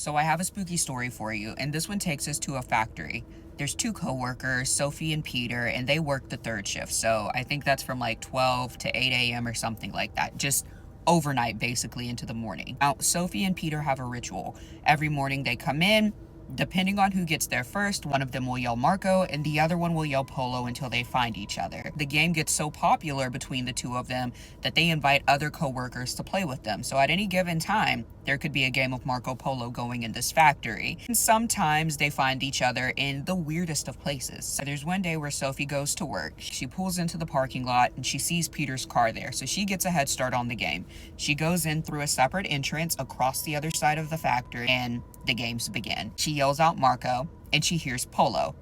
So I have a spooky story for you, and this one takes us to a factory. There's two coworkers, Sophie and Peter, and they work the third shift. So I think that's from like 12 to 8 a.m. or something like that. Just overnight, basically, into the morning. Now, Sophie and Peter have a ritual. Every morning they come in. Depending on who gets there first, one of them will yell Marco and the other one will yell Polo until they find each other. The game gets so popular between the two of them that they invite other co-workers to play with them. So at any given time, there could be a game of Marco Polo going in this factory. And sometimes they find each other in the weirdest of places. So there's one day where Sophie goes to work. She pulls into the parking lot and she sees Peter's car there. So she gets a head start on the game. She goes in through a separate entrance across the other side of the factory and the games begin. She yells out Marco and she hears Polo.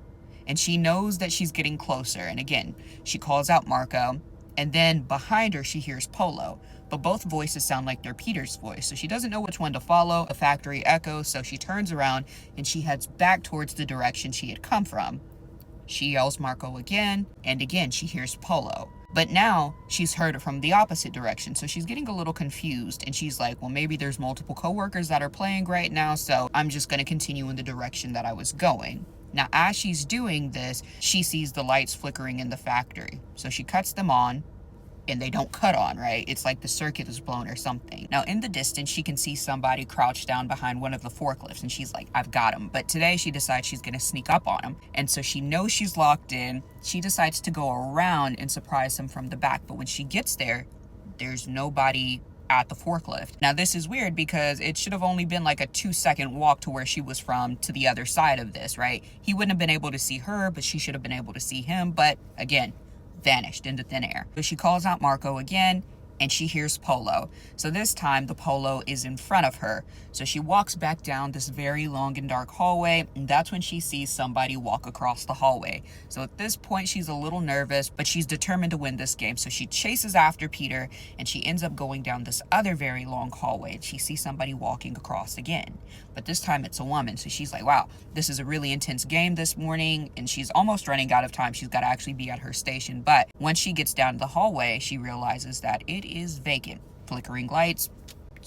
And she knows that she's getting closer. And again, she calls out Marco and then behind her she hears Polo. But both voices sound like they're Peter's voice. So she doesn't know which one to follow. The factory echoes, so she turns around and she heads back towards the direction she had come from. She yells Marco again, and again she hears Polo. But now she's heard it from the opposite direction, so she's getting a little confused, and she's like, well, maybe there's multiple coworkers that are playing right now, so I'm just going to continue in the direction that I was going. Now, as she's doing this, she sees the lights flickering in the factory, so she cuts them on, and they don't cut on, right? It's like the circuit is blown or something. Now, in the distance, she can see somebody crouched down behind one of the forklifts, and she's like, I've got him. But today, she decides she's gonna sneak up on him. And so she knows she's locked in. She decides to go around and surprise him from the back. But when she gets there, there's nobody at the forklift. Now, this is weird because it should have only been like a 2-second walk to where she was from to the other side of this, right? He wouldn't have been able to see her, but she should have been able to see him. But again, vanished into thin air. So she calls out Marco again and she hears Polo. So this time the Polo is in front of her. So she walks back down this very long and dark hallway, and that's when she sees somebody walk across the hallway. So at this point she's a little nervous, but she's determined to win this game. So she chases after Peter and she ends up going down this other very long hallway, and she sees somebody walking across again. But this time it's a woman. So she's like, wow, this is a really intense game this morning, and she's almost running out of time. She's got to actually be at her station. But once she gets down the hallway, she realizes that it is vacant. Flickering lights,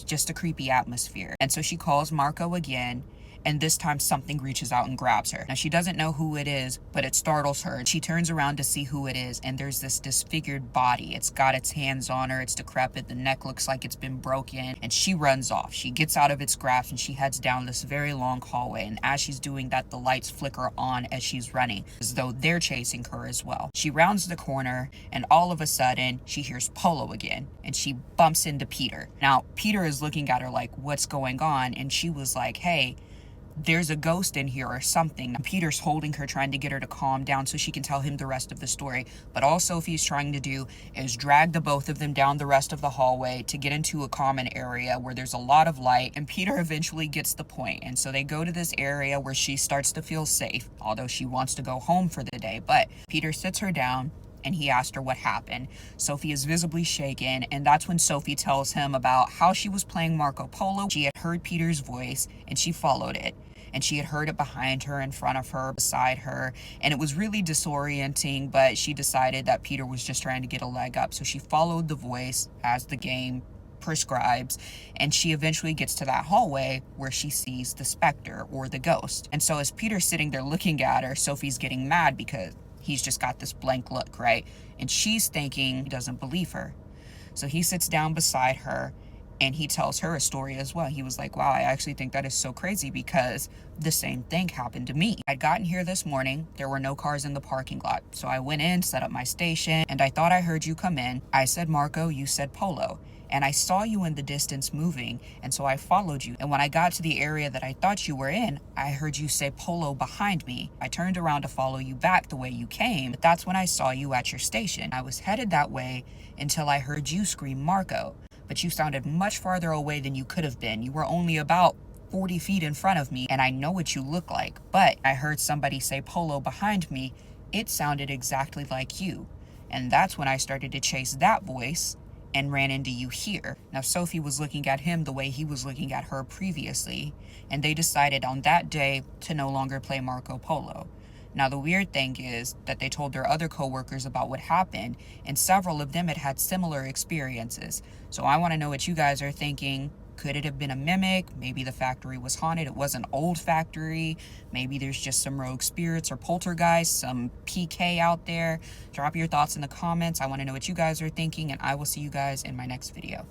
just a creepy atmosphere. And so she calls Marco again, and this time something reaches out and grabs her. Now, she doesn't know who it is, but it startles her. She turns around to see who it is, and there's this disfigured body. It's got its hands on her. It's decrepit. The neck looks like it's been broken, and she runs off. She gets out of its grasp, and she heads down this very long hallway, and as she's doing that, the lights flicker on as she's running, as though they're chasing her as well. She rounds the corner, and all of a sudden, she hears Polo again, and she bumps into Peter. Now, Peter is looking at her like, what's going on? And she was like, hey, there's a ghost in here or something. Peter's holding her, trying to get her to calm down so she can tell him the rest of the story. But all Sophie's trying to do is drag the both of them down the rest of the hallway to get into a common area where there's a lot of light. And Peter eventually gets the point. And so they go to this area where she starts to feel safe, although she wants to go home for the day. But Peter sits her down and he asked her what happened. Sophie is visibly shaken, and that's when Sophie tells him about how she was playing Marco Polo. She had heard Peter's voice and she followed it. And she had heard it behind her, in front of her, beside her. And it was really disorienting, but she decided that Peter was just trying to get a leg up. So she followed the voice as the game prescribes, and she eventually gets to that hallway where she sees the specter or the ghost. And so as Peter's sitting there looking at her, Sophie's getting mad because he's just got this blank look, right? And she's thinking he doesn't believe her. So he sits down beside her and he tells her a story as well. He was like, wow, I actually think that is so crazy because the same thing happened to me. I'd gotten here this morning. There were no cars in the parking lot. So I went in, set up my station, and I thought I heard you come in. I said Marco, you said Polo. And I saw you in the distance moving, and so I followed you. And when I got to the area that I thought you were in, I heard you say Polo behind me. I turned around to follow you back the way you came, but that's when I saw you at your station. I was headed that way until I heard you scream Marco, but you sounded much farther away than you could have been. You were only about 40 feet in front of me, and I know what you look like, but I heard somebody say Polo behind me. It sounded exactly like you. And that's when I started to chase that voice and ran into you here. Now, Sophie was looking at him the way he was looking at her previously, and they decided on that day to no longer play Marco Polo. Now, the weird thing is that they told their other coworkers about what happened, and several of them had had similar experiences. So I want to know what you guys are thinking. Could it have been a mimic? Maybe the factory was haunted. It was an old factory. Maybe there's just some rogue spirits or poltergeists, some PK out there. Drop your thoughts in the comments. I want to know what you guys are thinking, and I will see you guys in my next video.